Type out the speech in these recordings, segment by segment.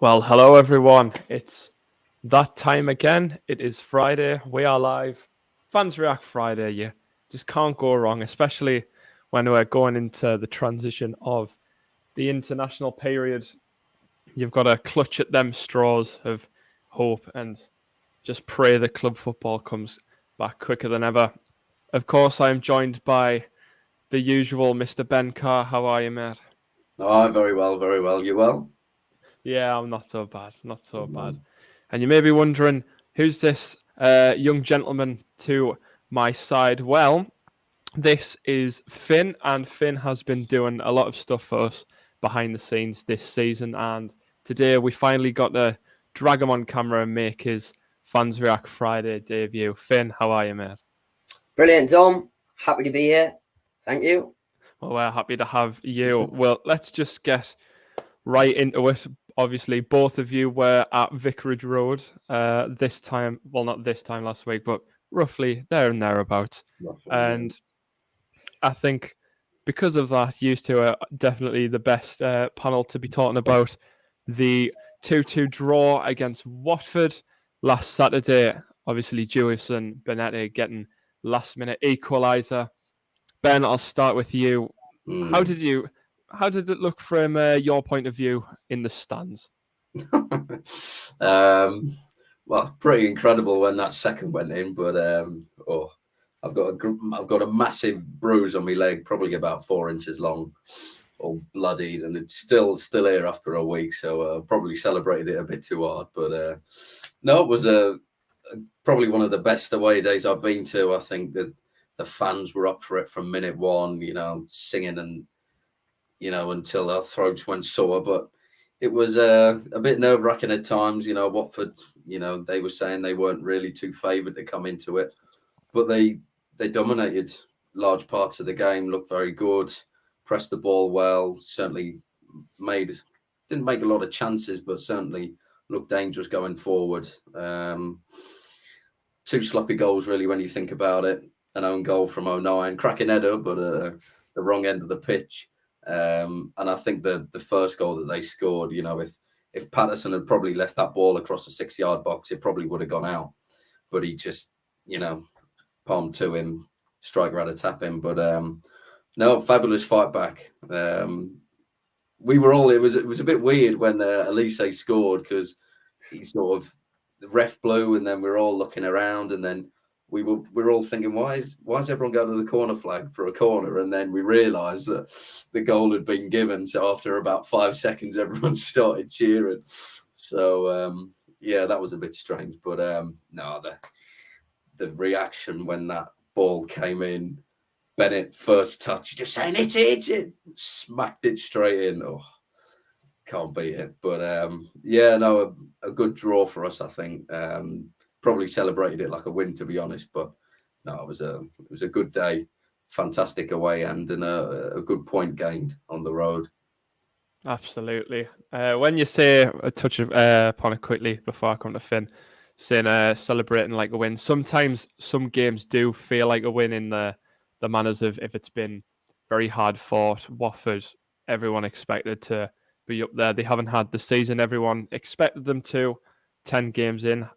Well, hello everyone. It's that time again. It is Friday. We are live. Fans React Friday. You just can't go wrong, especially when we're going into the transition of the international period. You've got to clutch at them straws of hope and just pray that club football comes back quicker than ever. Of course, I am joined by the usual Mr. Ben Carr. How are you, mate? Oh, very well, very well. You well? Yeah, I'm not so bad. Not so Good bad. man. And you may be wondering, who's this young gentleman to my side? Well, this is Finn, and Finn has been doing a lot of stuff for us behind the scenes this season. And today we finally got to drag him on camera and make his Fans React Friday debut. Finn, how are you, mate? Brilliant, Dom. Happy to be here. Thank you. Well, we're happy to have you. Well, let's just get right into it. Obviously, both of you were at Vicarage Road this time. Well, not this time last week, but roughly there and thereabouts. Roughly, yeah. And I think because of that, you two are definitely the best panel to be talking about the 2-2 draw against Watford last Saturday. Obviously, Jewis and Benetti getting last-minute equaliser. Ben, I'll start with you. How did it look from your point of view in the stands? Well, pretty incredible when that second went in, but I've got a massive bruise on my leg, probably about 4 inches long, all bloodied, and it's still here after a week. So probably celebrated it a bit too hard, but no, it was probably one of the best away days I've been to. I think that the fans were up for it from minute one, singing and until our throats went sore, but it was a bit nerve-wracking at times. Watford, they were saying they weren't really too favoured to come into it, but they dominated large parts of the game, looked very good, pressed the ball well, certainly didn't make a lot of chances, but certainly looked dangerous going forward. Two sloppy goals, really, when you think about it. An own goal from 09, cracking header, but the wrong end of the pitch. And I think the first goal that they scored, if Patterson had probably left that ball across the 6-yard box, it probably would have gone out. But he just, palmed to him, striker had to tap him. But no, fabulous fight back. We were all, it was a bit weird when Elise scored, because he sort of, the ref blew, and then we were all looking around, and then we were all thinking, why is everyone going to the corner flag for a corner? And then we realised that the goal had been given. So after about 5 seconds, everyone started cheering. So yeah, that was a bit strange. But no, the reaction when that ball came in, Bennett first touch, just saying it's it, smacked it straight in. Oh, can't beat it. But yeah, no, a good draw for us, I think. Probably celebrated it like a win, to be honest. But no, it was a good day, fantastic away end, and a good point gained on the road. Absolutely. When you say a touch upon it quickly before I come to Finn, saying celebrating like a win, sometimes some games do feel like a win in the manners of if it's been very hard fought. Watford, everyone expected to be up there. They haven't had the season everyone expected them to. 10 games in,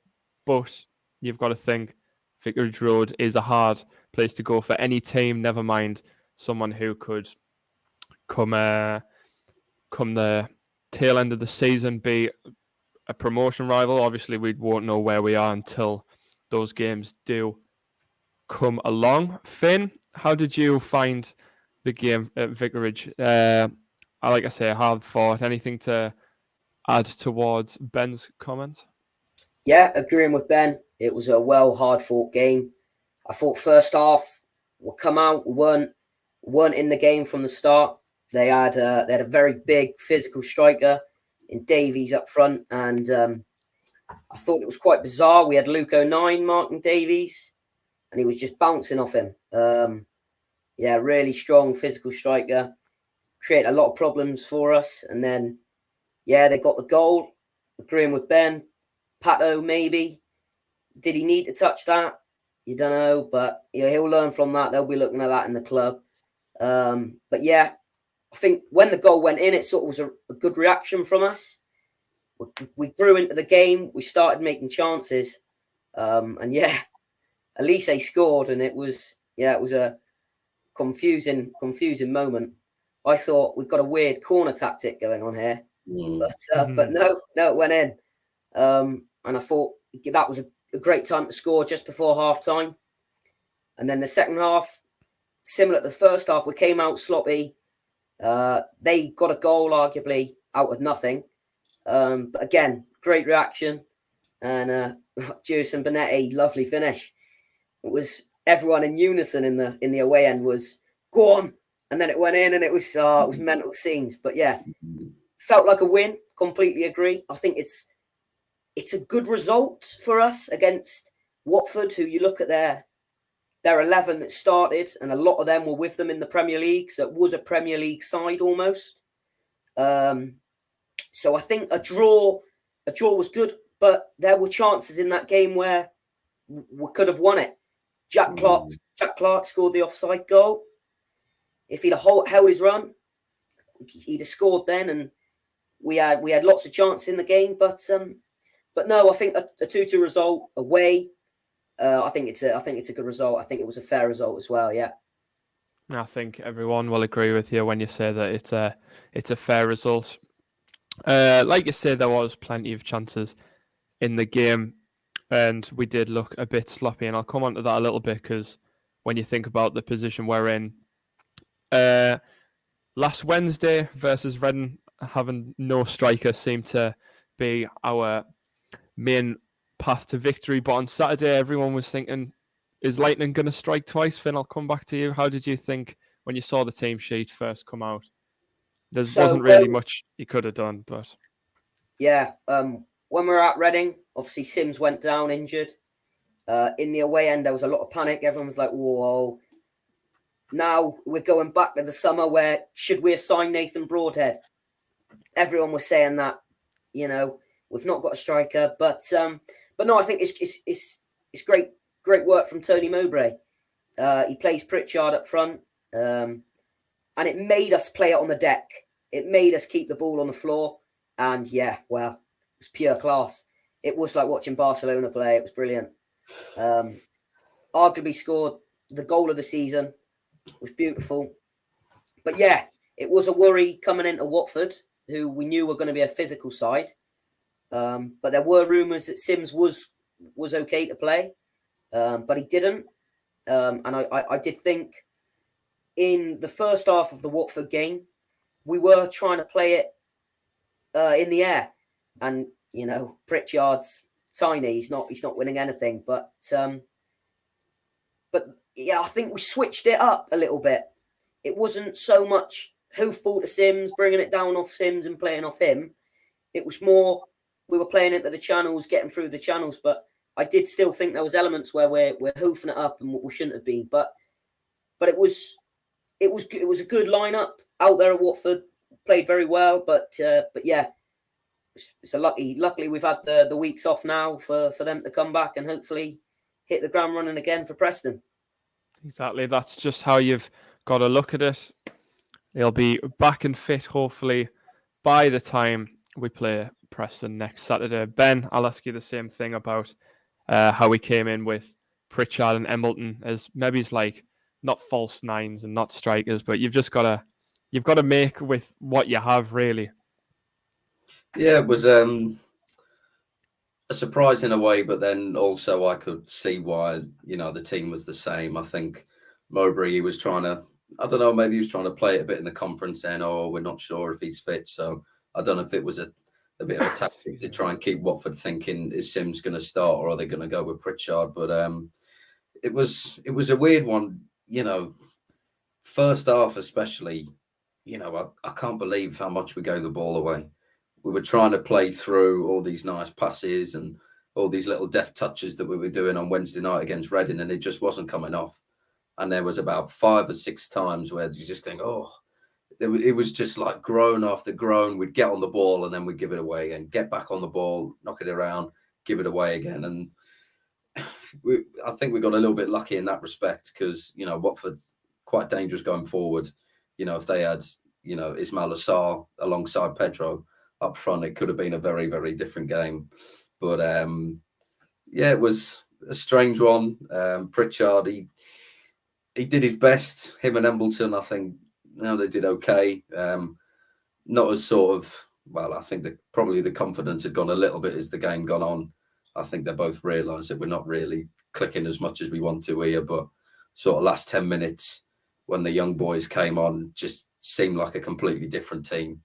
but you've got to think Vicarage Road is a hard place to go for any team. Never mind someone who could come the tail end of the season be a promotion rival. Obviously, we won't know where we are until those games do come along. Finn, how did you find the game at Vicarage? Like I say, hard fought. Anything to add towards Ben's comments? Yeah, agreeing with Ben. It was a hard fought game. I thought first half we'll come out. We weren't in the game from the start. They had a very big physical striker in Davies up front, and I thought it was quite bizarre. We had Luke 09 marking Davies, and he was just bouncing off him. Yeah, really strong physical striker. Created a lot of problems for us, and then yeah, they got the goal. Agreeing with Ben. Pato, maybe. Did he need to touch that? You don't know, but yeah, he'll learn from that. They'll be looking at that in the club. But yeah, I think when the goal went in, it sort of was a good reaction from us. we grew into the game. We started making chances, and yeah, Elise scored, and it was a confusing moment. I thought we've got a weird corner tactic going on here, but no, it went in, and I thought that was a great time to score just before half time. And then the second half, similar to the first half, we came out sloppy. They got a goal, arguably, out of nothing. But again, great reaction. And Juice and Benetti, lovely finish. It was everyone in unison in the away end was, go on. And then it went in, and it was mental scenes. But yeah, felt like a win. Completely agree. I think it's a good result for us against Watford, who you look at their 11 that started, and a lot of them were with them in the Premier League. So it was a Premier League side almost. So I think a draw was good, but there were chances in that game where we could have won it. Jack Clark scored the offside goal. If he'd held his run, he'd have scored then, and we had lots of chances in the game. But no, I think a 2-2 result away. I think it's a good result. I think it was a fair result as well. Yeah. I think everyone will agree with you when you say that it's a fair result. Like you said, there was plenty of chances in the game, and we did look a bit sloppy. And I'll come on to that a little bit, because when you think about the position we're in, last Wednesday versus Reading, having no striker seemed to be our main path to victory. But on Saturday, everyone was thinking, is Lightning going to strike twice? Finn, I'll come back to you. How did you think when you saw the team sheet first come out? There wasn't really much he could have done, but... Yeah, when we were at Reading, obviously Sims went down injured. In the away end, there was a lot of panic. Everyone was like, whoa. Now we're going back to the summer where should we assign Nathan Broadhead? Everyone was saying that, we've not got a striker, but no, I think it's great work from Tony Mowbray. He plays Pritchard up front, and it made us play it on the deck. It made us keep the ball on the floor, and yeah, well, it was pure class. It was like watching Barcelona play. It was brilliant. Arguably scored the goal of the season. It was beautiful. But yeah, it was a worry coming into Watford, who we knew were going to be a physical side. But there were rumours that Sims was okay to play, but he didn't. And I did think in the first half of the Watford game, we were trying to play it in the air. And, Pritchard's tiny. He's not winning anything. But yeah, I think we switched it up a little bit. It wasn't so much hoofball to Sims, bringing it down off Sims and playing off him. It was more we were playing into the channels, getting through the channels. But I did still think there was elements where we're hoofing it up and what we shouldn't have been. But it was a good lineup out there at Watford. Played very well, but yeah, it's a luckily we've had the weeks off now for them to come back and hopefully hit the ground running again for Preston. Exactly, that's just how you've got to look at it. They'll be back and fit, hopefully, by the time we play Preston next Saturday. Ben, I'll ask you the same thing about how we came in with Pritchard and Embleton as maybe it's like not false nines and not strikers, but you've got to make with what you have, really. Yeah, it was a surprise in a way, but then also I could see why, the team was the same. I think Mowbray, he was trying to, I don't know, maybe he was trying to play it a bit in the conference saying, we're not sure if he's fit. So I don't know if it was a bit of a tactic to try and keep Watford thinking, is Sims going to start or are they going to go with Pritchard? But it was a weird one, first half especially, I can't believe how much we gave the ball away. We were trying to play through all these nice passes and all these little deft touches that we were doing on Wednesday night against Reading, and it just wasn't coming off. And there was about 5 or 6 times where you just think, it was just like groan after groan. We'd get on the ball and then we'd give it away and get back on the ball, knock it around, give it away again. And I think we got a little bit lucky in that respect because, Watford quite dangerous going forward. If they had, Ismail Assar alongside Pedro, up front, it could have been a very, very different game. But yeah, it was a strange one. Pritchard, he did his best. Him and Embleton, I think, they did okay. Not as sort of, well, I think that probably the confidence had gone a little bit as the game gone on. I think they both realised that we're not really clicking as much as we want to here. But sort of last 10 minutes when the young boys came on, just seemed like a completely different team.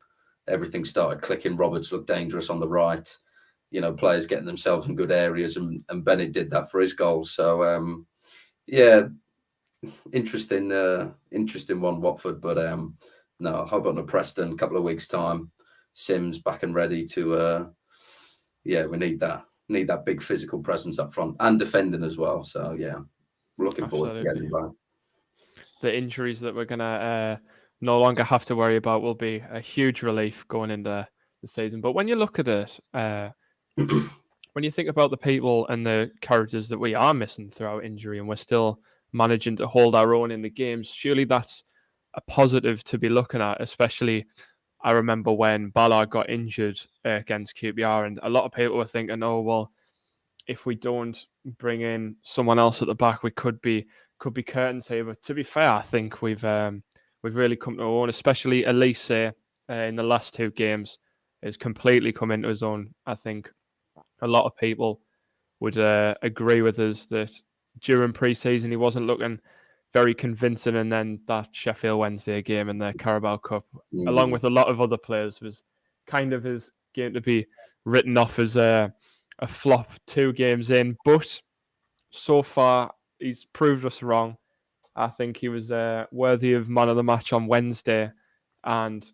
Everything started clicking. Roberts looked dangerous on the right. Players getting themselves in good areas, and Bennett did that for his goal. So, yeah, interesting one, Watford. But no, how about Preston? A couple of weeks' time, Sims back and ready to. Yeah, we need that big physical presence up front and defending as well. So yeah, we're looking forward to getting back. The injuries that we're gonna no longer have to worry about will be a huge relief going into the season. But when you look at it, when you think about the people and the characters that we are missing throughout injury, and we're still managing to hold our own in the games, surely that's a positive to be looking at. Especially, I remember when Ballard got injured against QPR, and a lot of people were thinking, "Oh well, if we don't bring in someone else at the back, we could be curtains here." But to be fair, I think we've really come to our own. Especially Elise in the last two games has completely come into his own. I think a lot of people would agree with us that during pre-season he wasn't looking very convincing, and then that Sheffield Wednesday game in the Carabao Cup, along with a lot of other players, was kind of his game to be written off as a flop 2 games in. But so far, he's proved us wrong. I think he was worthy of man of the match on Wednesday, and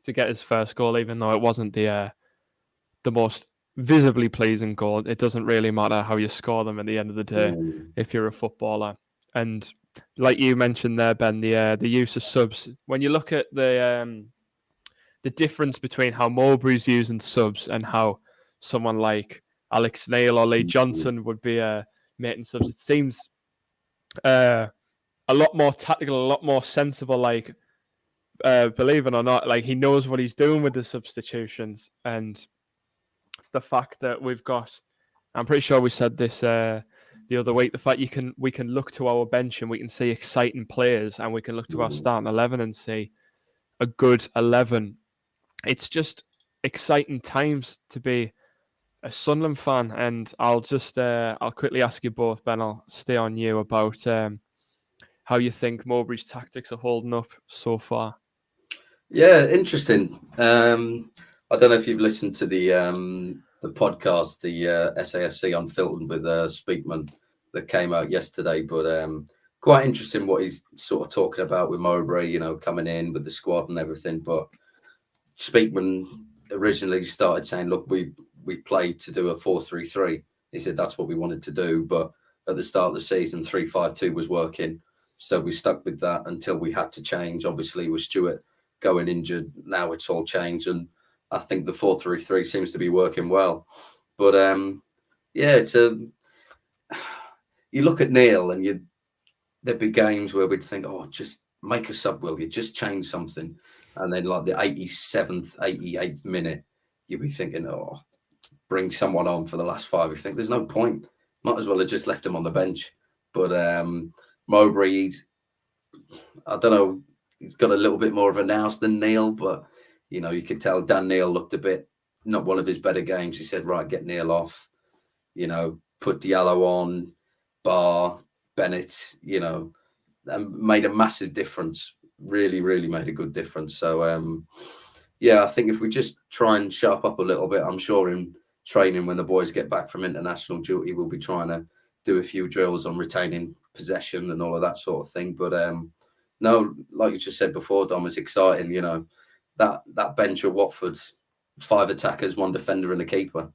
to get his first goal, even though it wasn't the most visibly pleasing goal, it doesn't really matter how you score them at the end of the day if you're a footballer. And like you mentioned there, Ben, the use of subs. When you look at the difference between how Mowbray's using subs and how someone like Alex Neil or Lee Johnson would be making subs, it seems a lot more tactical, a lot more sensible. Like, believe it or not, like he knows what he's doing with the substitutions, and the fact that we've got, I'm pretty sure we said this the other week, the fact we can look to our bench and we can see exciting players, and we can look to our starting 11 and see a good 11. It's just exciting times to be a Sunderland fan. And I'll quickly ask you both, Ben, I'll stay on you, about how you think Mowbray's tactics are holding up so far. Yeah, interesting. I don't know if you've listened to the podcast, the SAFC Unfiltered with Speakman that came out yesterday, but quite interesting what he's sort of talking about with Mowbray, coming in with the squad and everything. But Speakman originally started saying, look, we played to do a 4-3-3. He said that's what we wanted to do, but at the start of the season, 3-5-2 was working. So we stuck with that until we had to change. Obviously, with Stewart going injured, now it's all changed, and I think the 4-3-3 seems to be working well. But yeah, you look at Neil, and there'd be games where we'd think, oh, just make a sub, will you? Just change something. And then like the 87th, 88th minute, you'd be thinking, oh, bring someone on for the last 5. You think there's no point. Might as well have just left him on the bench. But Mowbray, I don't know, he's got a little bit more of a nous than Neil, but you could tell Dan Neil looked a bit, not one of his better games. He said, right, get Neil off, put Diallo on, Barr, Bennett, and made a massive difference. Really, really made a good difference. So, yeah, I think if we just try and sharp up a little bit, I'm sure in training when the boys get back from international duty, we'll be trying to do a few drills on retaining possession and all of that sort of thing. But no, like you just said before, Dom, it's exciting. That bench at Watford, 5 attackers, 1 defender and a keeper.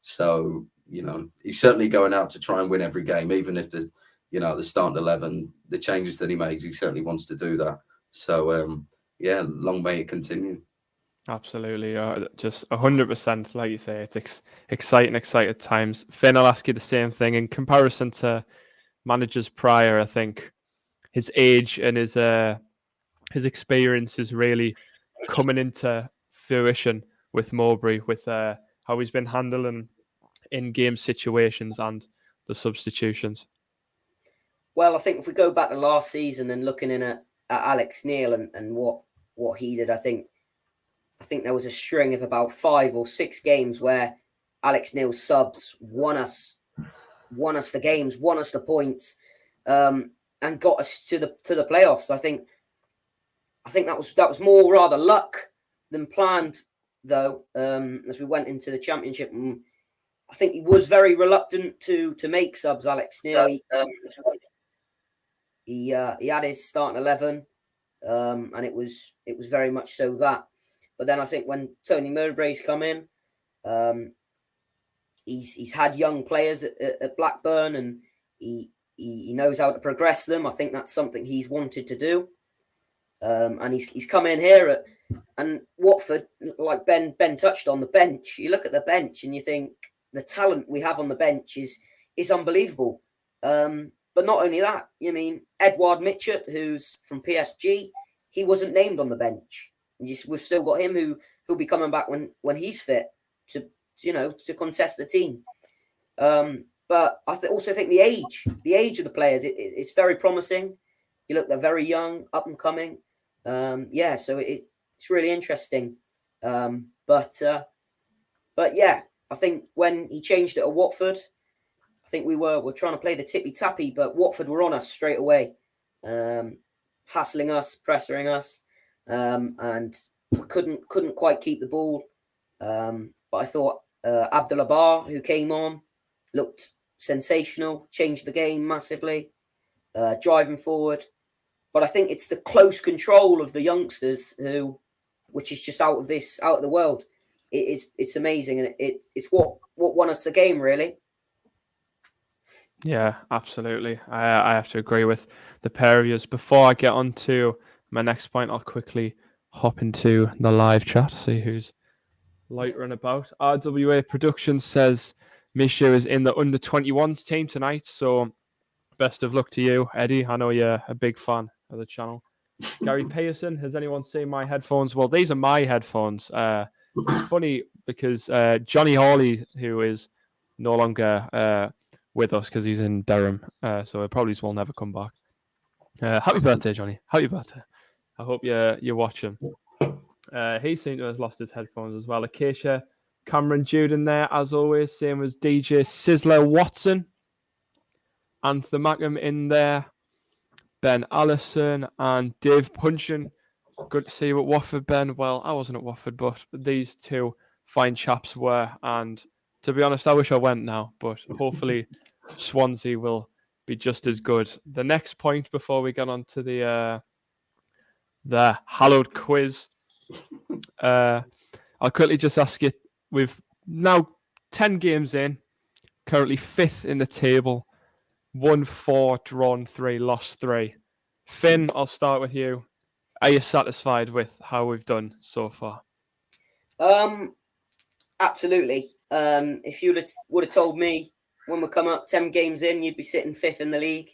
So, he's certainly going out to try and win every game, even if the starting 11, the changes that he makes, he certainly wants to do that. So, yeah, long may it continue. Absolutely. Just 100%, like you say, it's exciting times. Finn, I'll ask you the same thing. In comparison to managers prior, I think his age and his experience is really coming into fruition with Mowbray, with how he's been handling in-game situations and the substitutions? Well, I think if we go back to last season and looking in at Alex Neil and what he did, I think there was a string of about 5 or 6 games where Alex Neil's subs won us the games, won us the points, and got us to the playoffs. I think that was more rather luck than planned, though. As we went into the championship, and I think he was very reluctant to make subs. Alex Neil, he had his starting 11, and it was very much so that. But then I think when Tony Mowbray's come in, he's had young players at Blackburn, and he knows how to progress them. I think that's something he's wanted to do, and he's come in here and Watford, like Ben touched on the bench. You look at the bench and you think the talent we have on the bench is unbelievable. But not only that, you mean Edouard Mitchett, who's from PSG, he wasn't named on the bench. We've still got him who'll be coming back when he's fit to contest the team. But I also think the age of the players, it's very promising. You look, they're very young, up and coming. So it's really interesting. But yeah, I think when he changed it at Watford, I think we're trying to play the tippy-tappy, but Watford were on us straight away, hassling us, pressuring us, and we couldn't quite keep the ball. But I thought Abdullah Bar, who came on, looked sensational, changed the game massively, driving forward. But I think it's the close control of the youngsters which is just out of the world. It's amazing, and it's what won us the game, really. Yeah, absolutely. I have to agree with the pair of you. Before I get on to my next point, I'll quickly hop into the live chat, see who's loitering about. RWA Productions says Misha is in the under-21s team tonight, so best of luck to you, Eddie. I know you're a big fan of the channel. Gary Pearson, has anyone seen my headphones? Well, these are my headphones. It's funny because Johnny Hawley, who is no longer with us because he's in Durham, so it probably will never come back. Happy birthday, Johnny. Happy birthday. I hope you're watching. He seemed to have lost his headphones as well. Acacia, Cameron Jude in there, as always. Same as DJ Sizzler Watson. Anthem Mackham in there. Ben Allison and Dave Punchin. Good to see you at Watford, Ben. Well, I wasn't at Watford, but these two fine chaps were. And to be honest, I wish I went now, but hopefully Swansea will be just as good. The next point before we get on to the hallowed quiz, I'll quickly just ask you, we've now 10 games in, currently 5th in the table, won 4, drawn 3, lost 3. Finn, I'll start with you. Are you satisfied with how we've done so far? Absolutely. If you would have told me when we come up 10 games in, you'd be sitting 5th in the league,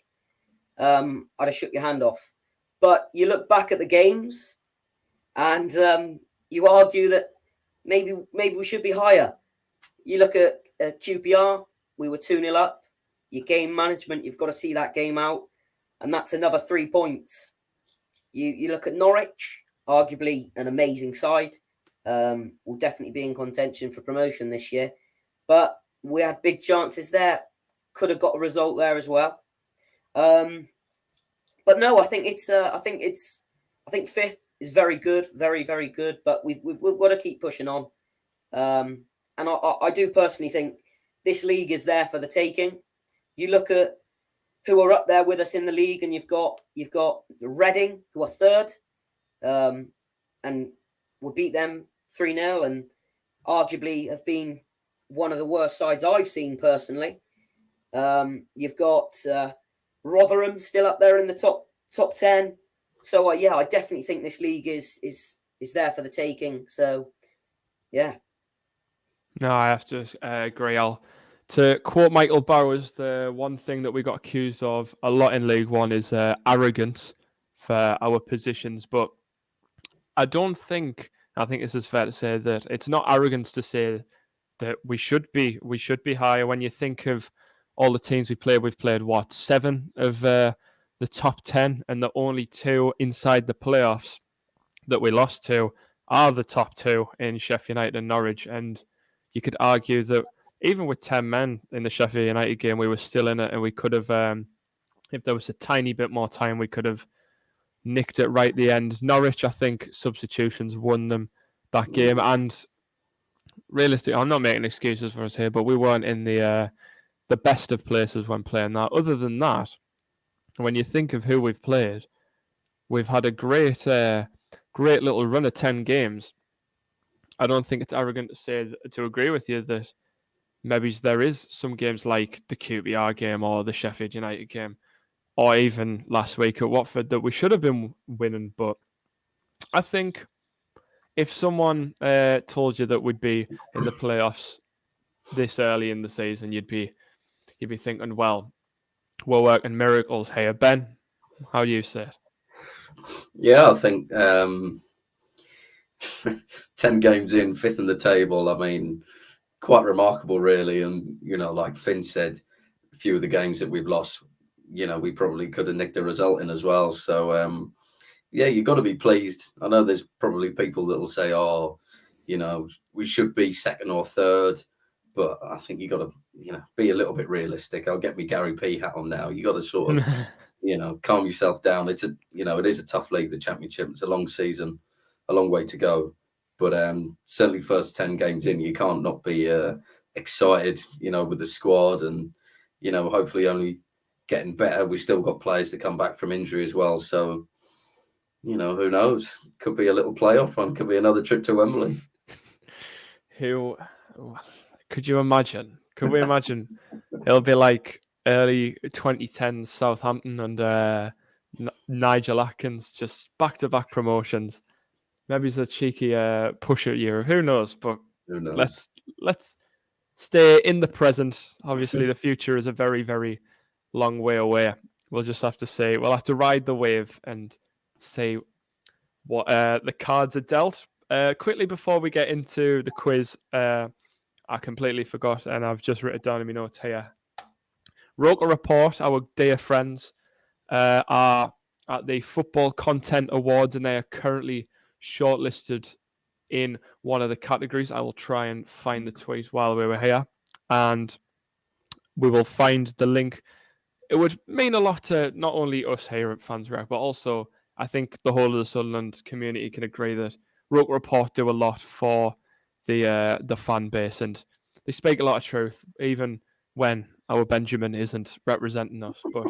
I'd have shook your hand off. But you look back at the games, and you argue that maybe we should be higher. You look at QPR, we were 2-0 up. Your game management, you've got to see that game out, and that's another 3 points. You look at Norwich, arguably an amazing side. Will definitely be in contention for promotion this year, but we had big chances there. Could have got a result there as well. But no, I think 5th is very good, very, very good. But we've got to keep pushing on. And I do personally think this league is there for the taking. You look at who are up there with us in the league, and you've got Reading, who are 3rd, and we beat them 3-0, and arguably have been one of the worst sides I've seen personally. You've got Rotherham still up there in the top 10. So I definitely think this league is there for the taking. So yeah. No, I have to agree. To quote Michael Bowers, the one thing that we got accused of a lot in League One is arrogance for our positions. But I don't think I think this is fair to say that it's not arrogance to say that we should be higher. When you think of all the teams we've played what 7 of the top 10, and the only 2 inside the playoffs that we lost to are the top 2 in Sheffield United and Norwich. And you could argue that even with 10 men in the Sheffield United game, we were still in it, and we could have, if there was a tiny bit more time, we could have nicked it right at the end. Norwich, I think substitutions won them that game, and realistically, I'm not making excuses for us here, but we weren't in the best of places when playing that. Other than that, when you think of who we've played, we've had a great little run of 10 games. I don't think it's arrogant to agree with you that maybe there is some games like the QPR game or the Sheffield United game, or even last week at Watford, that we should have been winning. But I think if someone told you that we'd be in the playoffs this early in the season, you'd be thinking, well, we're working miracles here. Ben, how do you say it? Yeah, I think 10 games in, 5th in the table. I mean, quite remarkable, really. And, like Finn said, a few of the games that we've lost, we probably could have nicked a result in as well. So, yeah, you've got to be pleased. I know there's probably people that will say, oh, we should be 2nd or 3rd. But I think you got to, be a little bit realistic. I'll get me Gary P hat on now. You got to sort of, calm yourself down. It is a tough league, the Championship. It's a long season, a long way to go. But certainly first 10 games in, you can't not be excited, with the squad, and, hopefully only getting better. We've still got players to come back from injury as well. So, who knows? Could be a little playoff one. Could be another trip to Wembley. Could you imagine? Could we imagine? It'll be like early 2010s Southampton and Nigel Atkins, just back-to-back promotions. Maybe it's a cheeky push at you. Who knows? But Who knows? let's stay in the present. Obviously, the future is a very, very long way away. We'll just have to ride the wave and see what the cards are dealt. Quickly before we get into the quiz, I completely forgot, and I've just written it down in my notes here. Roker Report, our dear friends, are at the Football Content Awards, and they are currently shortlisted in one of the categories. I will try and find the tweet while we were here, and we will find the link. It would mean a lot to not only us here at Fans React, but also I think the whole of the Sunderland community can agree that Roker Report do a lot for the fan base, and they speak a lot of truth, even when our Benjamin isn't representing us. But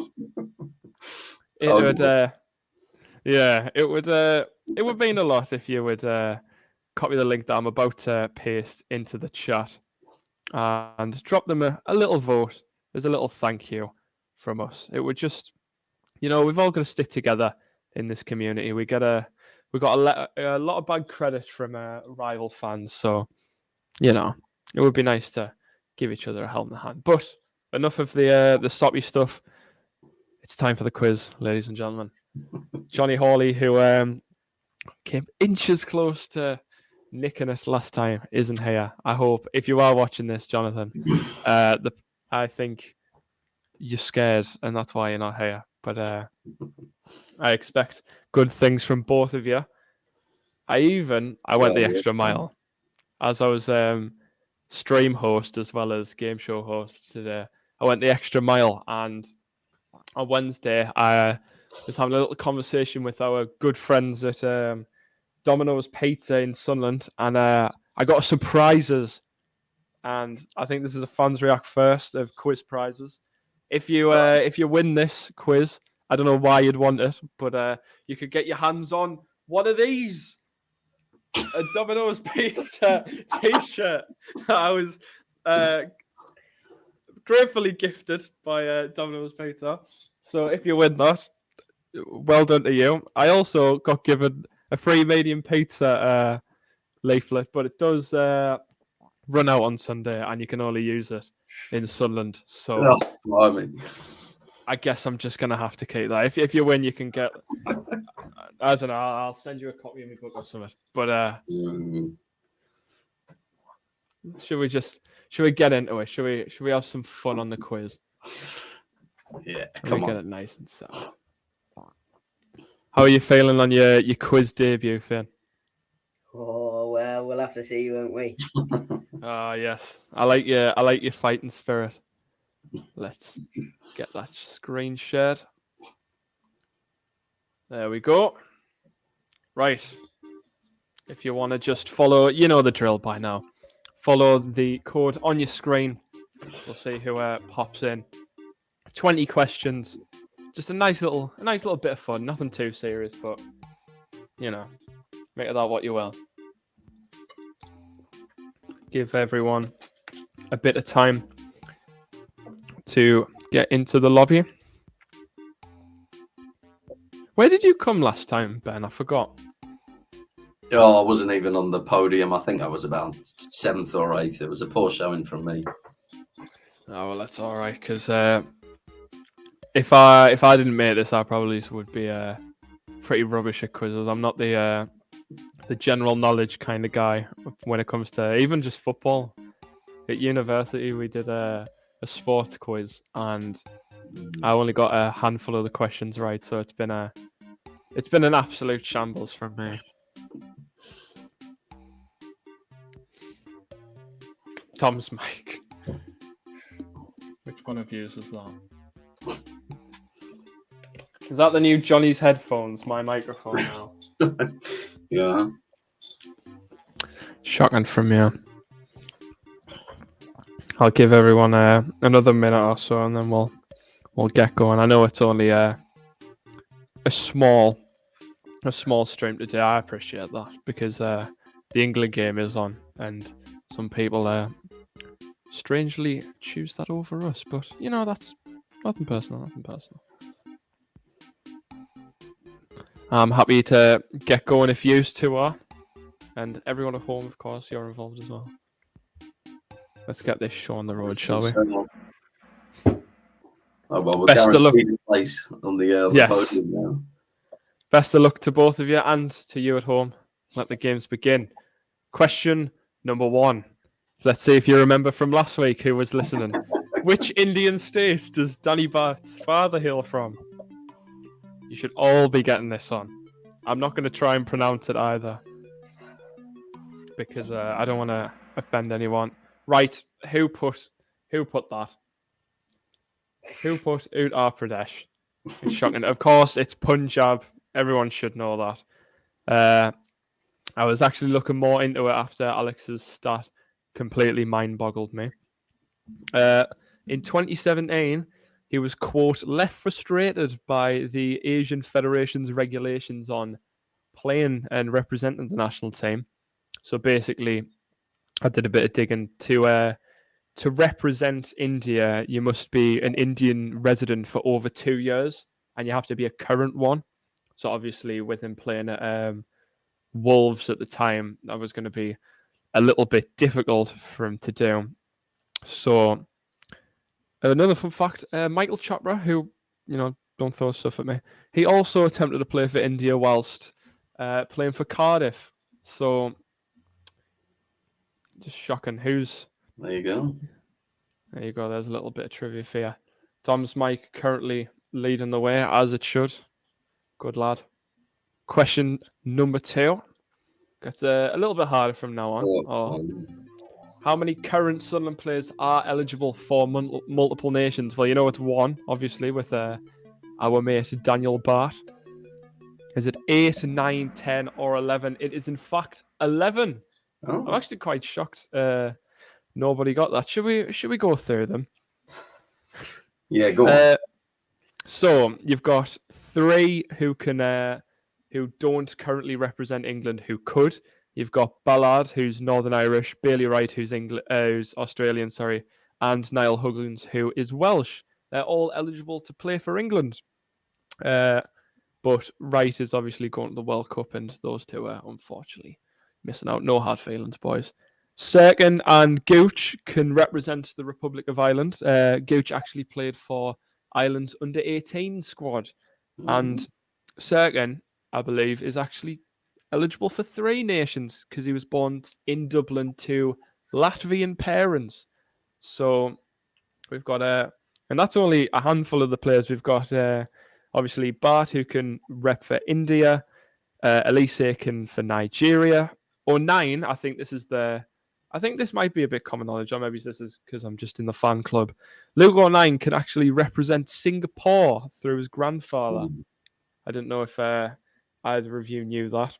it would mean a lot if you would copy the link that I'm about to paste into the chat and drop them a little vote as a little thank you from us. It would just, we've all got to stick together in this community. We got a lot of bad credit from rival fans, so it would be nice to give each other a helping hand. But enough of the soppy stuff. It's time for the quiz, ladies and gentlemen. Johnny Hawley, who came inches close to nicking us last time, isn't here. I hope, if you are watching this, Jonathan, I think you're scared, and that's why you're not here. But I expect good things from both of you. I went the extra mile, as I was stream host as well as game show host today. I went the extra mile, and on Wednesday I was having a little conversation with our good friends at Domino's Pizza in Sunderland, and I got some prizes, and I think this is a Fans React first of quiz prizes. If you win this quiz, I don't know why you'd want it, but you could get your hands on one of these. A Domino's Pizza t-shirt. I was gratefully gifted by Domino's Pizza. So if you win that, well done to you. I also got given a free medium pizza leaflet, but it does run out on Sunday, and you can only use it in Sunderland. So, I guess I'm just gonna have to keep that. If you win, you can get. I don't know. I'll send you a copy of my book or something. But should we get into it? Should we have some fun on the quiz? Yeah, Let come me get on. it nice and sound. How are you feeling on your quiz debut, Finn? Oh well, we'll have to see, won't we? Ah, yes. I like your fighting spirit. Let's get that screen shared. There we go. Right. If you want to just follow, you know the drill by now. Follow the code on your screen. We'll see who pops in. 20 questions. Just a nice little bit of fun. Nothing too serious, but you know, make of that what you will. Give everyone a bit of time to get into the lobby. Where did you come last time, Ben? I forgot. Oh, I wasn't even on the podium. I think I was about 7th or 8th. It was a poor showing from me. Oh well, that's all right. Because if I didn't make this, I probably would be pretty rubbish at quizzes. I'm not the general knowledge kind of guy when it comes to even just football. At university, we did a sports quiz, and I only got a handful of the questions right. So it's been an absolute shambles from me. Tom's mic. Which one of yous was that? Is that the new Johnny's headphones? My microphone now. Yeah. Shocking from you. I'll give everyone another minute or so, and then we'll get going. I know it's only a small stream today. I appreciate that because the England game is on, and some people strangely choose that over us. But you know, that's nothing personal. I'm happy to get going if you two are, and everyone at home, of course, you're involved as well. Let's get this show on the road, shall we? Oh well, we're Best of luck. guaranteed a place on the Yes. podium now. Best of luck to both of you and to you at home. Let the games begin. Question number 1. Let's see if you remember from last week who was listening. Which Indian state does Danny Bhart's father hail from? You should all be getting this on. I'm not going to try and pronounce it either, because I don't want to offend anyone. Right, who put that? Who put Uttar Pradesh? It's shocking. Of course, it's Punjab. Everyone should know that. I was actually looking more into it after Alex's stat completely mind-boggled me. In 2017, he was, quote, left frustrated by the Asian Federation's regulations on playing and representing the national team. So basically, I did a bit of digging. To represent India, you must be an Indian resident for over 2 years, and you have to be a current one. So obviously, with him playing at Wolves at the time, that was going to be a little bit difficult for him to do. So another fun fact: Michael Chopra, who don't throw stuff at me, he also attempted to play for India whilst playing for Cardiff. So just shocking. There you go. There you go. There's a little bit of trivia for you. Tom's mic currently leading the way, as it should. Good lad. Question number 2. Gets a little bit harder from now on. How many current Sunderland players are eligible for multiple nations? Well, you know it's 1, obviously, with our mate Daniel Bart. Is it 8, 9, 10, or 11? It is, in fact, 11. Oh. I'm actually quite shocked. Nobody got that. Should we go through them? Yeah, go on. So you've got 3 who don't currently represent England who could. You've got Ballard, who's Northern Irish, Bailey Wright, who's Australian, and Niall Huggins, who is Welsh. They're all eligible to play for England. But Wright is obviously going to the World Cup, and those 2 are unfortunately missing out. No hard feelings, boys. Sirkin and Gooch can represent the Republic of Ireland. Gooch actually played for Ireland's under-18 squad. And Serkin, I believe, is actually eligible for 3 nations because he was born in Dublin to Latvian parents. So we've got and that's only a handful of the players. We've got obviously Bart, who can rep for India, Elise can for Nigeria. Or 9, I think this might be a bit common knowledge, or maybe this is because I'm just in the fan club. Luke 9 can actually represent Singapore through his grandfather. I didn't know if either of you knew that.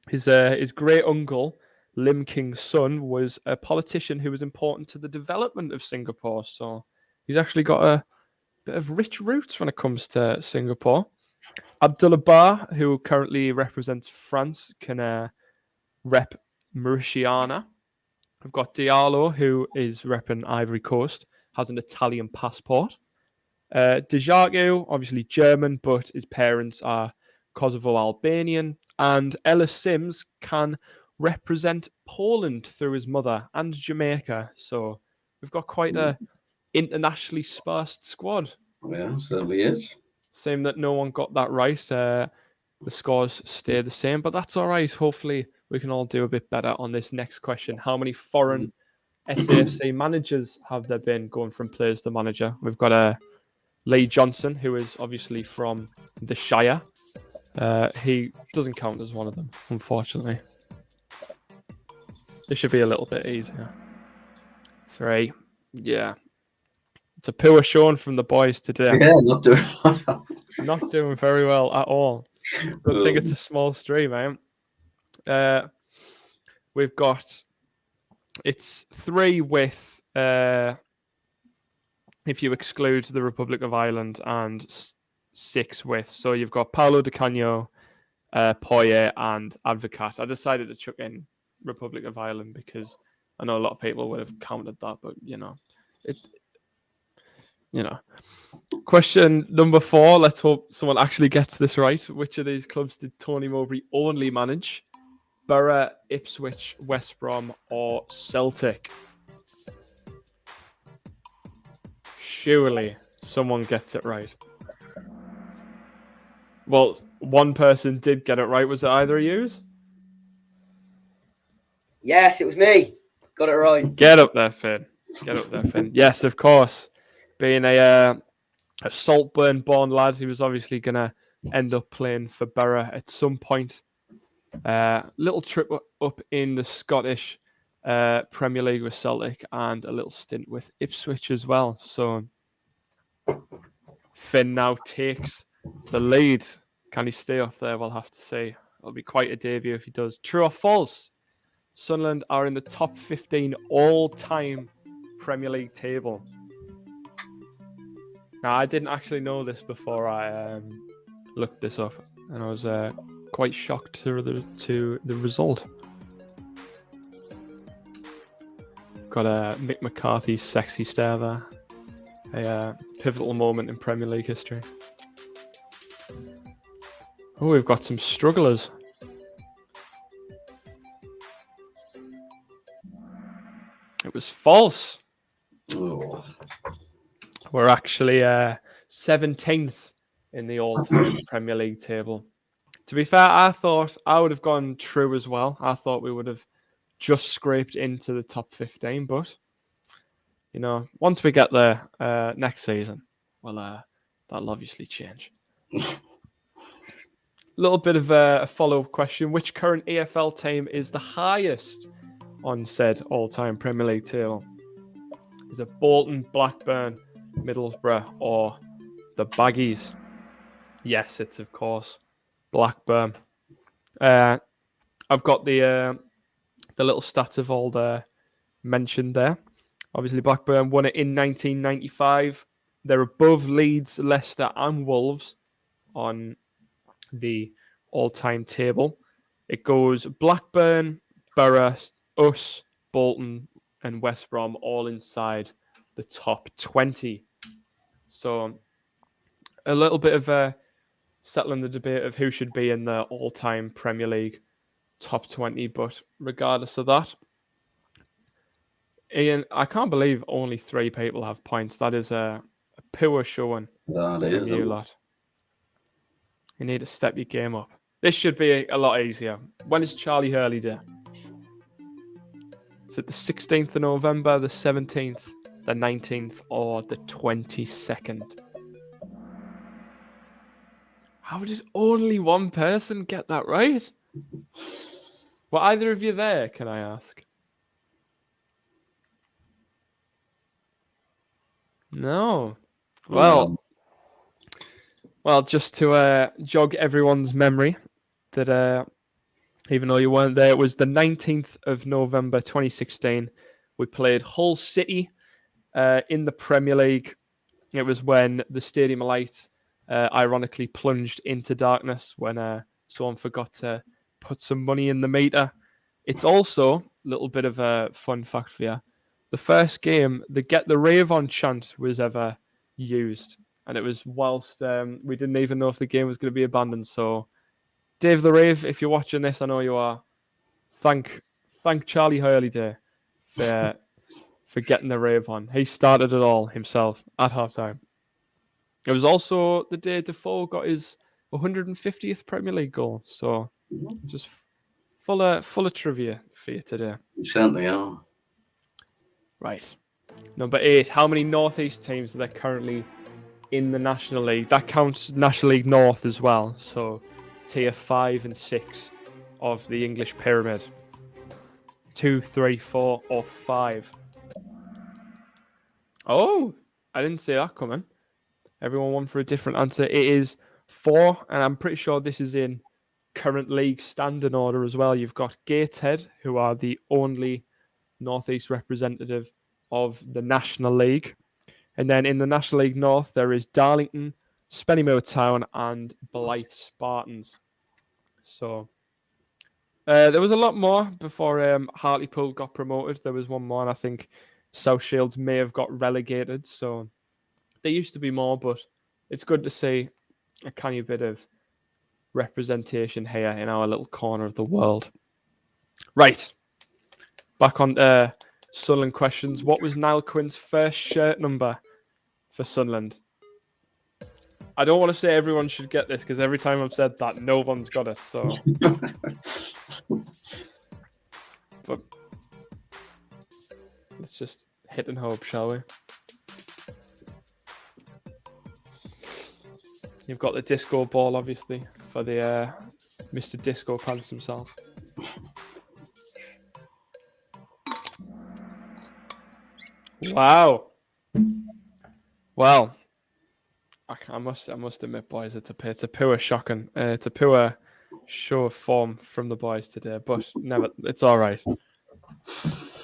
His great uncle, Lim King's son, was a politician who was important to the development of Singapore. So he's actually got a bit of rich roots when it comes to Singapore. Abdullah Bar, who currently represents France, can rep Mauritiana. I've got Diallo, who is repping Ivory Coast, has an Italian passport. Dejagu, obviously German, but his parents are Kosovo Albanian. And Ellis Sims can represent Poland through his mother and Jamaica. So we've got quite a internationally sparsed squad. Yeah, certainly is. Same that no one got that right. The scores stay the same, but that's all right. Hopefully we can all do a bit better on this next question. How many foreign SAFC managers have there been going from players to manager? We've got Lee Johnson, who is obviously from the Shire. He doesn't count as one of them, unfortunately. This should be a little bit easier. 3. Yeah. It's a poor showing from the boys today. Yeah, not doing well. Not doing very well at all. I think it's a small stream, mate. We've got... It's 3 with... if you exclude the Republic of Ireland, and 6 with. So you've got Paolo Di Canio, Poye, and Advocat. I decided to chuck in Republic of Ireland because I know a lot of people would have counted that, but Question number 4. Let's hope someone actually gets this right. Which of these clubs did Tony Mowbray only manage? Borough, Ipswich, West Brom, or Celtic? Surely someone gets it right. Well, one person did get it right. Was it either of you? Yes, it was me. Got it right. Get up there, Finn. Get up there, Finn. Yes, of course. Being a Saltburn-born lad, he was obviously going to end up playing for Borough at some point. Little trip up in the Scottish Premier League with Celtic, and a little stint with Ipswich as well. So Finn now takes the lead. Can he stay up there? We'll have to see. It'll be quite a debut if he does. True or false? Sunderland are in the top 15 all-time Premier League table. Now, I didn't actually know this before I looked this up, and I was quite shocked to the result. Got Mick McCarthy's sexy stare there. A pivotal moment in Premier League history. Oh, we've got some strugglers. It was false. Oh. We're actually 17th in the all-time Premier League table. To be fair, I thought I would have gone true as well. I thought we would have just scraped into the top 15, but once we get there next season, well, that'll obviously change. A little bit of a follow-up question. Which current EFL team is the highest on said all-time Premier League table? Is it Bolton, Blackburn, Middlesbrough, or the Baggies? Yes, it's of course Blackburn. I've got the little stats of all the mentioned there. Obviously, Blackburn won it in 1995. They're above Leeds, Leicester, and Wolves on the all-time table. It goes Blackburn, Borough, us, Bolton, and West Brom all inside the top 20. So a little bit of settling the debate of who should be in the all-time Premier League top 20. But regardless of that, Ian, I can't believe only 3 people have points. That is a poor showing That from is. you lot. You need to step your game up. This should be a lot easier. When is Charlie Hurley Day? Is it the 16th of November, the 17th, the 19th, or the 22nd? How did only one person get that right? Were either of you there, can I ask? No. Well, just to jog everyone's memory, that even though you weren't there, it was the 19th of November 2016. We played Hull City in the Premier League. It was when the Stadium of Light ironically plunged into darkness when someone forgot to put some money in the meter. It's also a little bit of a fun fact for you. The first game, the Get the Rave On chant was ever used. And it was whilst we didn't even know if the game was going to be abandoned. So, Dave the Rave, if you're watching this, I know you are. Thank Charlie Hurley Day for getting the rave on. He started it all himself at halftime. It was also the day Defoe got his 150th Premier League goal. So, just full of trivia for you today. You certainly are. Right. Number 8. How many Northeast teams are there currently in the National League? That counts National League North as well. So tier 5 and 6 of the English pyramid. 2, 3, 4, or 5. Oh, I didn't see that coming. Everyone went for a different answer. It is 4, and I'm pretty sure this is in current league standing order as well. You've got Gateshead, who are the only Northeast representative of the National League. And then in the National League North, there is Darlington, Spennymoor Town, and Blythe Spartans. So there was a lot more before Hartlepool got promoted. There was one more, and I think South Shields may have got relegated. So there used to be more, but it's good to see a tiny bit of representation here in our little corner of the world. Right. Back on Sunderland questions. What was Niall Quinn's first shirt number for Sunderland? I don't want to say everyone should get this because every time I've said that, no one's got it. So, but let's just hit and hope, shall we? You've got the disco ball, obviously, for the Mr. Disco Pants himself. Wow. Well, I must admit, boys, it's a pure shocking. It's a pure show of form from the boys today, but never. It's all right.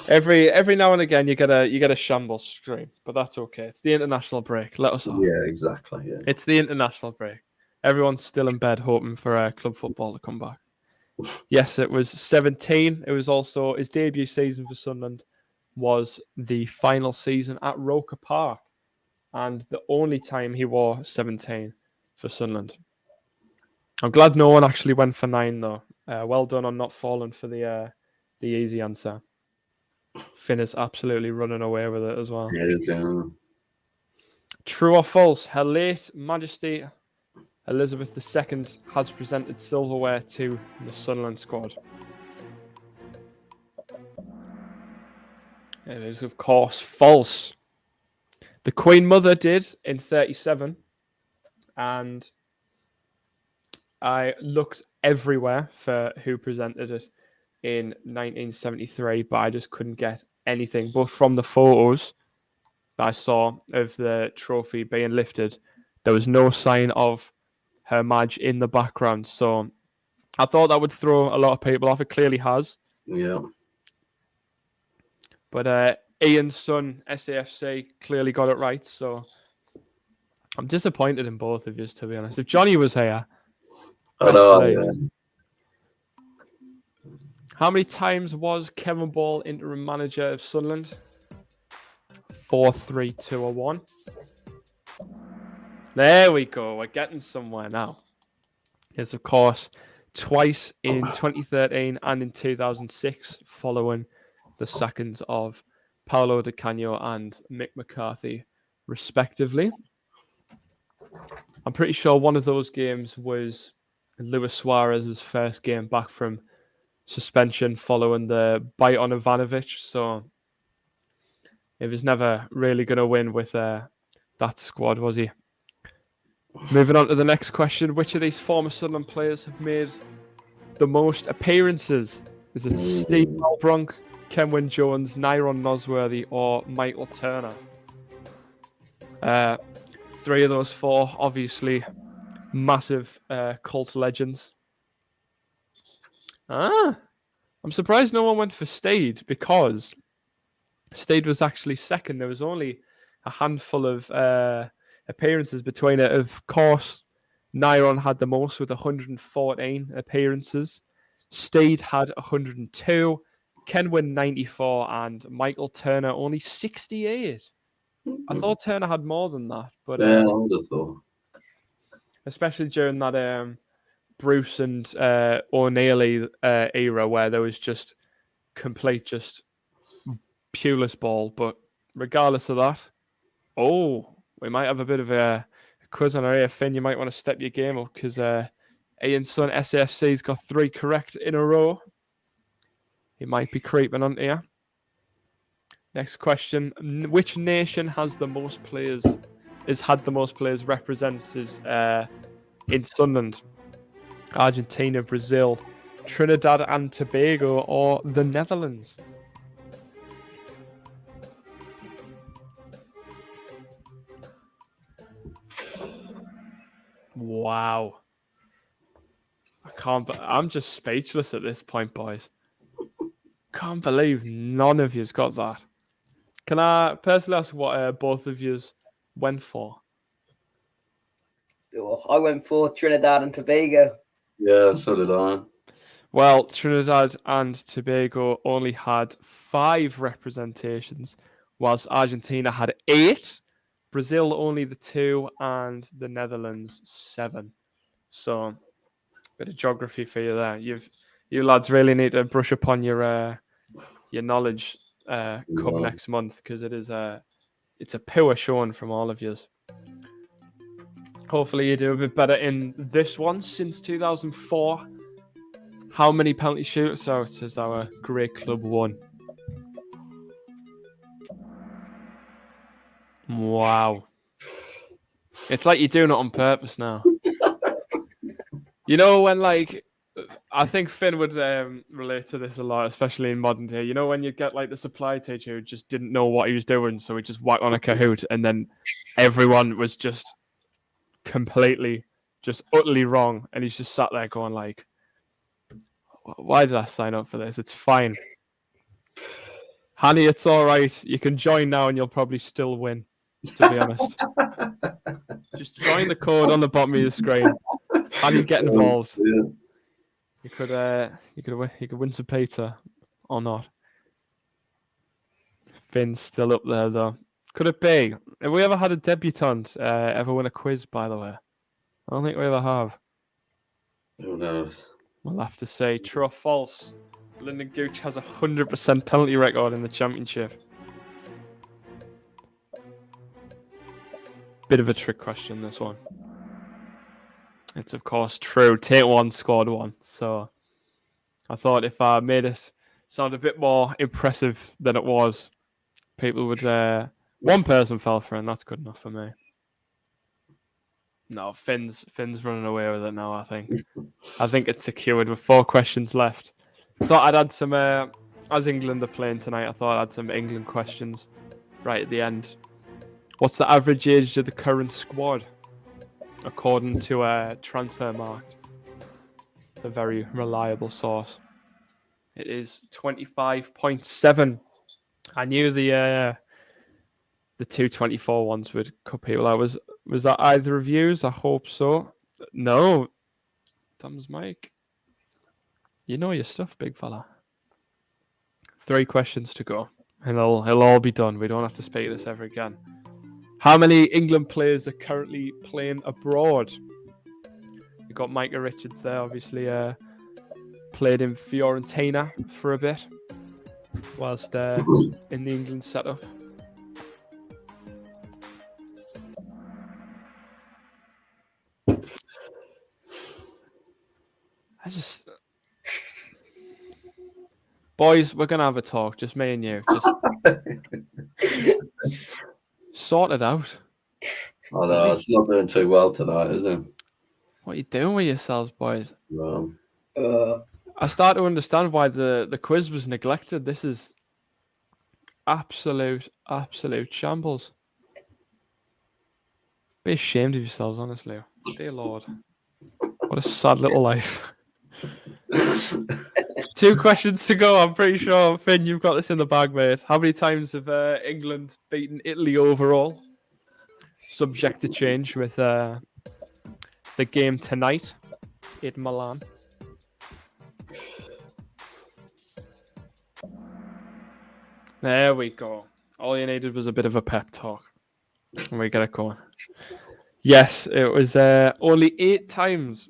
Every now and again, you get a shambles stream, but that's okay. It's the international break. Let us off. Yeah, exactly. Yeah. It's the international break. Everyone's still in bed hoping for club football to come back. Yes, it was 17. It was also his debut season for Sunderland. Was the final season at Roker Park, and the only time he wore 17 for Sunderland. I'm glad no one actually went for 9 though. Well done on not falling for the easy answer. Finn is absolutely running away with it as well. Yeah. True or false? Her late Majesty Elizabeth II has presented silverware to the Sunderland squad. It is, of course, false. The Queen Mother did in 1937, and I looked everywhere for who presented it in 1973, but I just couldn't get anything. But from the photos that I saw of the trophy being lifted, there was no sign of Her Maj in the background. So I thought that would throw a lot of people off. It clearly has. Yeah. But Ian's son, SAFC, clearly got it right. So I'm disappointed in both of you, to be honest. If Johnny was here, How many times was Kevin Ball interim manager of Sunderland? 4, 3, 2, or 1? There we go. We're getting somewhere now. Yes, of course, twice in 2013 and in 2006, following the sackings of Paolo Di Canio and Mick McCarthy, respectively. I'm pretty sure one of those games was Luis Suarez's first game back from suspension following the bite on Ivanovic. So he was never really going to win with that squad, was he? Moving on to the next question. Which of these former Sunderland players have made the most appearances? Is it Steve Malbronk, Kenwyn Jones, Nyron Nosworthy, or Michael Turner? 3 of those 4, obviously, massive cult legends. I'm surprised no one went for Stade, because Stade was actually second. There was only a handful of appearances between it. Of course, Nyron had the most with 114 appearances. Stade had 102. Kenwyn 94 and Michael Turner only 68. I thought Turner had more than that, but Yeah, I would have thought. especially during that Bruce and O'Neilly era where there was just complete, just pewless ball. But regardless of that, we might have a bit of a quiz on our ear. Finn, you might want to step your game up, because Ian's son SAFC's got 3 correct in a row. He might be creeping onto you. Next question. Which nation has the most players, had the most players represented in Sunderland? Argentina, Brazil, Trinidad and Tobago, or the Netherlands? Wow. I'm just speechless at this point, boys. Can't believe none of you's got that. Can I personally ask what both of yous went for? I went for Trinidad and Tobago. Yeah, so did I. Well, Trinidad and Tobago only had 5 representations, whilst Argentina had 8, Brazil only the 2, and the Netherlands 7. So, bit of geography for you there. You lads really need to brush up on your knowledge come next month, because it's a poor showing from all of yous. Hopefully you do a bit better in this one. Since 2004, how many penalty shootouts has our great club won? Wow. It's like you're doing it on purpose now. You know, when, like, I think Finn would relate to this a lot, especially in modern day. You know, when you get like the supply teacher who just didn't know what he was doing, so he just whacked on a Kahoot, and then everyone was just completely, just utterly wrong, and he's just sat there going like, why did I sign up for this? It's fine. Hanny, it's all right. You can join now and you'll probably still win, to be honest. Just join the code on the bottom of your screen. Hanny, get involved. Yeah. You could win some pizza or not. Finn's still up there though. Could it be? Have we ever had a debutant ever win a quiz, by the way? I don't think we ever have. Who knows? We'll have to say true or false. Lyndon Gooch has a 100% penalty record in the championship. Bit of a trick question, this one. It's of course true. Tate 1 scored 1. So I thought if I made it sound a bit more impressive than it was, people would. One person fell for it, and that's good enough for me. No, Finn's running away with it now, I think. I think it's secured with 4 questions left. Thought I'd add some, as England are playing tonight, I thought I'd add some England questions right at the end. What's the average age of the current squad, according to Transfermarkt, a very reliable source? It is 25.7. I knew the 224 ones would cut people out. Was that either of yous? I hope so. No. Tom's mic. You know your stuff, big fella. 3 questions to go, and it'll all be done. We don't have to speak this ever again. How many England players are currently playing abroad? You got Micah Richards there, obviously. Played in Fiorentina for a bit, whilst in the England setup. Boys, we're going to have a talk, just me and you. Just sort it out. Oh, no, it's not doing too well tonight, is it? What are you doing with yourselves, boys? No. I start to understand why the quiz was neglected. This is absolute shambles. Be ashamed of yourselves, honestly. Dear Lord. What a sad little life. 2 questions to go. I'm pretty sure, Finn, you've got this in the bag, mate. How many times have England beaten Italy overall? Subject to change with the game tonight in Milan. There we go. All you needed was a bit of a pep talk. And we get it going. Yes, it was only 8 times.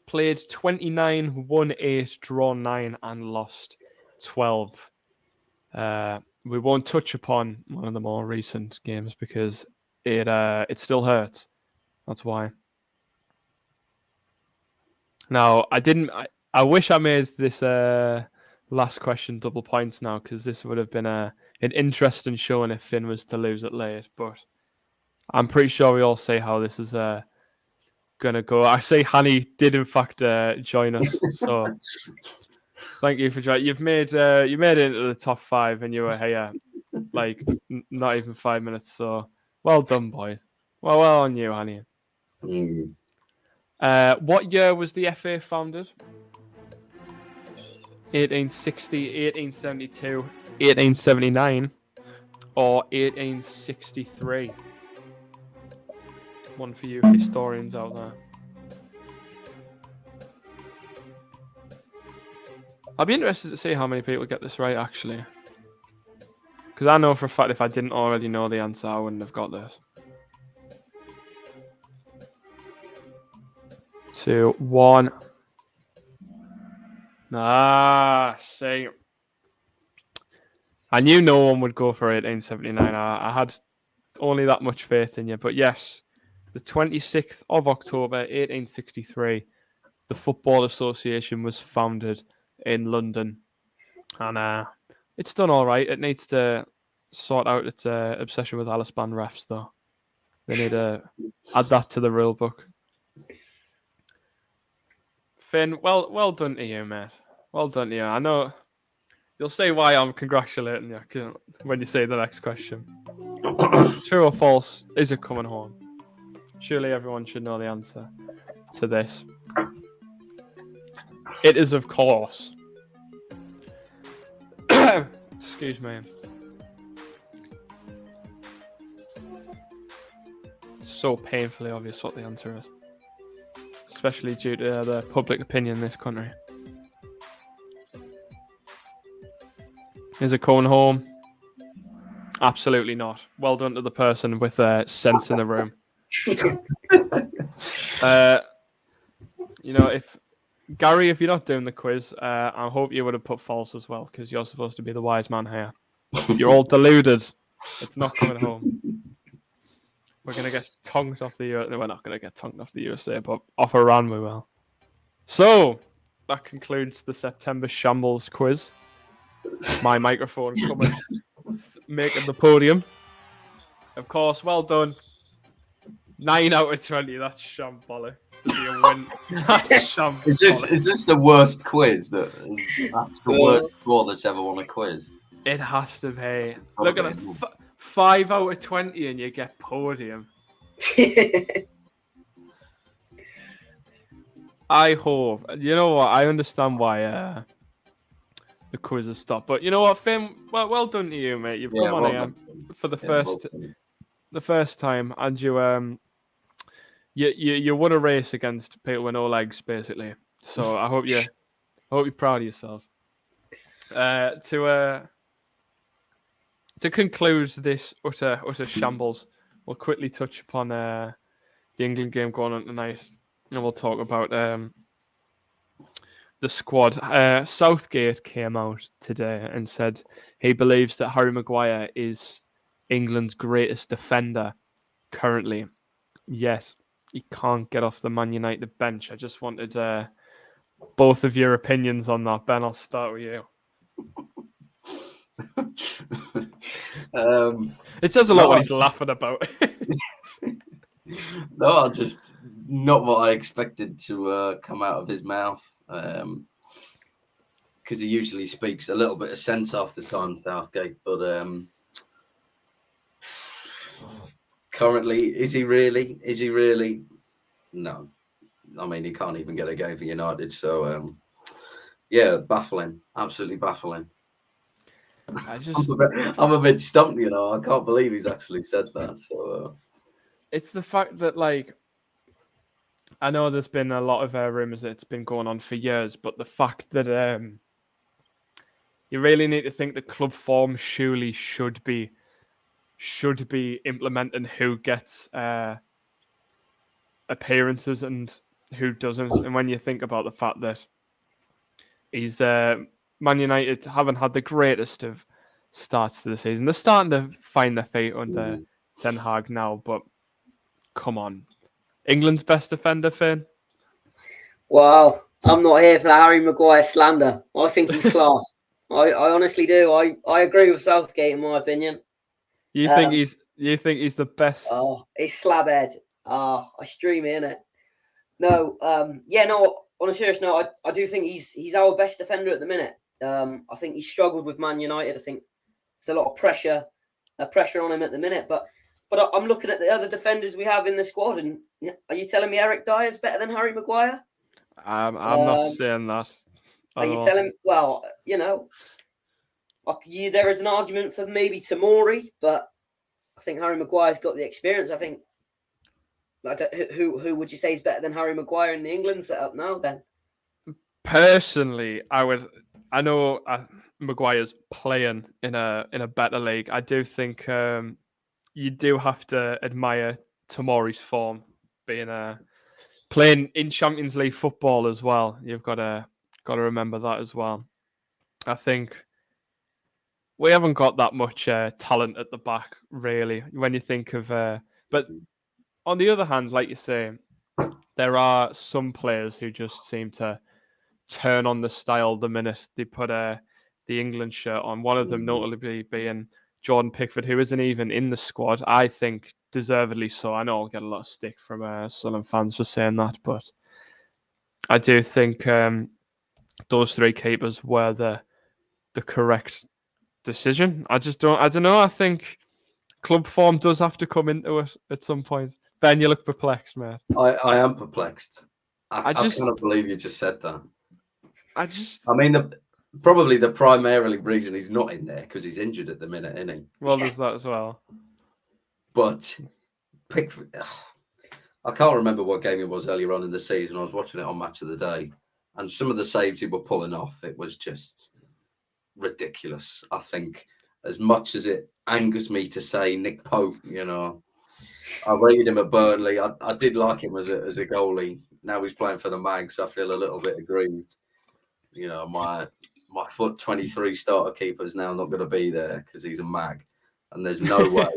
Played 29, won 8, drawn 9, and lost 12. We won't touch upon one of the more recent games because it still hurts. That's why. Now, I wish I made this last question double points now because this would have been an interesting showing if Finn was to lose it late. But I'm pretty sure we all see how this is gonna go. I see Hanny did in fact join us, so thank you for joining. You made it into the top 5, and you were here like not even 5 minutes. So well done, boys. Well on you, Hanny. What year was the FA founded? 1860, 1872, 1879, or 1863? One for you historians out there. I'd be interested to see how many people get this right, actually. Because I know for a fact if I didn't already know the answer, I wouldn't have got this. 2, 1. See. I knew no one would go for 1879. I had only that much faith in you. But yes, the 26th of October, 1863, the Football Association was founded in London. And it's done all right. It needs to sort out its obsession with Alice Band refs, though. They need to add that to the rule book. Finn, well done to you, mate. Well done to you. I know you'll see why I'm congratulating you when you say the next question. True or false, is it coming home? Surely everyone should know the answer to this. It is, of course. Excuse me. So painfully obvious what the answer is. Especially due to the public opinion in this country. Is it coming home? Absolutely not. Well done to the person with sense in the room. If Gary, if you're not doing the quiz, I hope you would have put false as well, because you're supposed to be the wise man here. You're all deluded. It's not coming home. We're going to get tongued off the USA. No, we're not going to get tongued off the USA, but off Iran we will. So, that concludes the September Shambles quiz. My microphone coming, making the podium. Of course, well done. 9 out of 20. That's shambolic. To be a win. That's shambolic. Is this the worst quiz? That's the worst score that's ever won a quiz. It has to be. Look at it. 5 out of 20 and you get podium. I hope. You know what? I understand why the quiz has stopped. But you know what, Finn? Well done to you, mate. You've come on here for the first time, and you won a race against people with no legs, basically. So I hope you're proud of yourself. To conclude this utter shambles, we'll quickly touch upon the England game going on tonight, and we'll talk about the squad. Southgate came out today and said he believes that Harry Maguire is England's greatest defender currently. Yet he can't get off the Man United bench. I just wanted both of your opinions on that. Ben, I'll start with you. It says a lot when he's laughing about it. No, just not what I expected to come out of his mouth. Because he usually speaks a little bit of sense half the time, Southgate. But currently, is he really? Is he really? No. I mean, he can't even get a game for United. So, yeah, baffling. Absolutely baffling. I'm a bit stumped, you know. I can't believe he's actually said that. So it's the fact that, like, I know there's been a lot of rumors that it's been going on for years, but the fact that you really need to think the club form surely should be implementing who gets appearances and who doesn't. And when you think about the fact that he's Man United haven't had the greatest of starts to the season. They're starting to find their feet under Ten Hag now, but come on. England's best defender, Finn? Well, I'm not here for the Harry Maguire slander. I think he's class. I honestly do. I agree with Southgate in my opinion. You think he's the best? Oh, he's slabhead. I stream in it. No, on a serious note, I do think he's our best defender at the minute. I think he's struggled with Man United. I think there's a lot of pressure on him at the minute. But I'm looking at the other defenders we have in the squad, and are you telling me Eric Dyer's better than Harry Maguire? I'm not saying that. Are you telling? Well, you know, there is an argument for maybe Tomori, but I think Harry Maguire's got the experience. I think. Who would you say is better than Harry Maguire in the England setup now? Then, personally, I know Maguire's playing in a better league. I do think you do have to admire Tomori's form, being playing in Champions League football as well. You've got to remember that as well. I think we haven't got that much talent at the back, really. When you think of, but on the other hand, like you say, there are some players who just seem to turn on the style the minute they put the England shirt on. One of them notably being Jordan Pickford, who isn't even in the squad. I think deservedly so. I know I'll get a lot of stick from Sunderland fans for saying that, but I do think those three keepers were the correct decision. I don't know. I think club form does have to come into it at some point. Ben, you look perplexed, mate. I am perplexed. I cannot believe you just said that. I mean, probably the primarily reason he's not in there because he's injured at the minute, isn't he? Well, there's that as well. But Pickford, I can't remember what game it was earlier on in the season. I was watching it on Match of the Day, and some of the saves he were pulling off, it was just ridiculous. I think, as much as it angers me to say Nick Pope, you know, I rated him at Burnley. I did like him as a goalie. Now he's playing for the Mags. I feel a little bit aggrieved. You know, my foot 23 starter keeper is now not going to be there because he's a Mag, and there's no way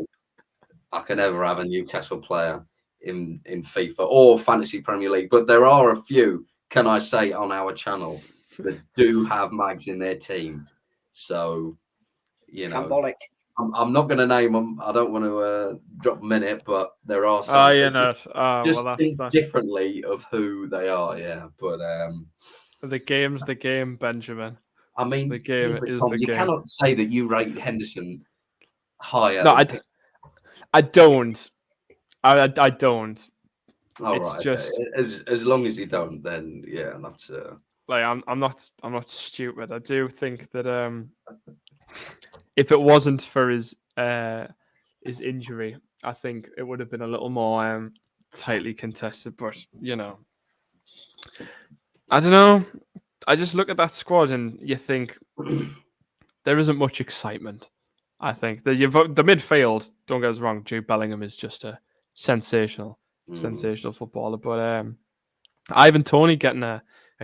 I can ever have a Newcastle player in FIFA or Fantasy Premier League. But there are a few, can I say, on our channel that do have Mags in their team. So, you know, Shambolic. I'm not going to name them. I don't want to drop them in it, but there are some. Oh, you're not. Just think differently of who they are, yeah. But the game's the game, Benjamin. I mean, the game is Tom, the you game. cannot say that you rate Henderson higher. No, I don't. I don't. All it's right. Just as long as you don't, then yeah, that's. Like I'm not stupid. I do think that if it wasn't for his injury, I think it would have been a little more tightly contested. But you know, I don't know. I just look at that squad and you think there isn't much excitement. I think the midfield. Don't get us wrong. Jude Bellingham is just a sensational footballer. But Ivan Toney getting a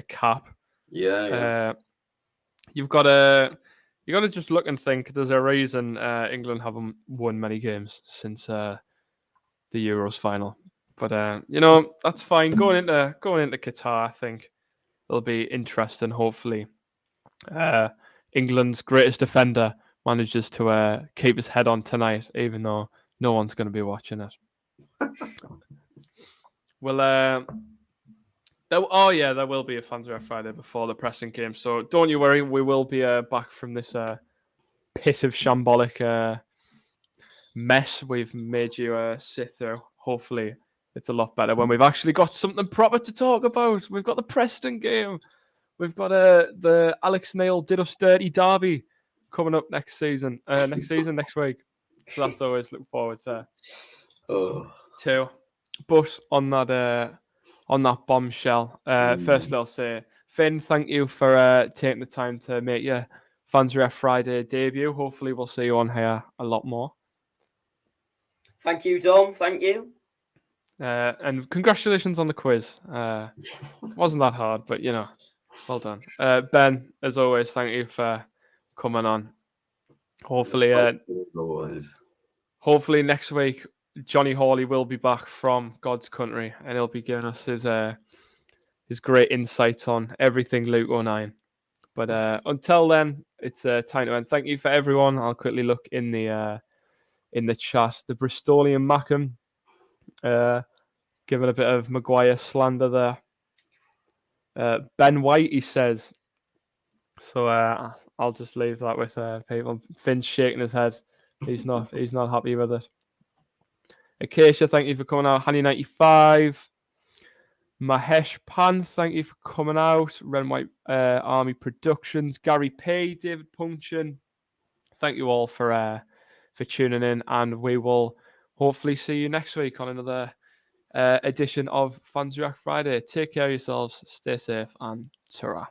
cap. Yeah. You've got to just look and think. There's a reason England haven't won many games since the Euros final. But you know, that's fine. Going into Qatar, I think it'll be interesting. Hopefully, England's greatest defender manages to keep his head on tonight, even though no one's going to be watching it. Well, there will be a Fans Ref Friday before the pressing game, so don't you worry. We will be back from this pit of shambolic mess we've made you sit through. Hopefully, it's a lot better when we've actually got something proper to talk about. We've got the Preston game. We've got the Alex Neil did us dirty derby coming up next next week. So that's always look forward to. Too. But on that bombshell, firstly I'll say, Finn, thank you for taking the time to make your Fans Ref Friday debut. Hopefully we'll see you on here a lot more. Thank you, Dom. Thank you. And congratulations on the quiz. Wasn't that hard, but well done. Ben, as always, thank you for coming on. Hopefully next week Johnny Hawley will be back from God's country, and he'll be giving us his great insights on everything Luke 09. But until then, it's time to end. Thank you for everyone. I'll quickly look in the chat. The Bristolian Mackham, giving a bit of Maguire slander there. Ben White, he says. So I'll just leave that with people. Finn's shaking his head. He's not happy with it. Acacia, thank you for coming out. Honey95. Mahesh Pan, thank you for coming out. Red White Army Productions. Gary P. David Punchin. Thank you all for tuning in, and we will hopefully see you next week on another edition of Fans React Friday. Take care of yourselves, stay safe, and ta-ra.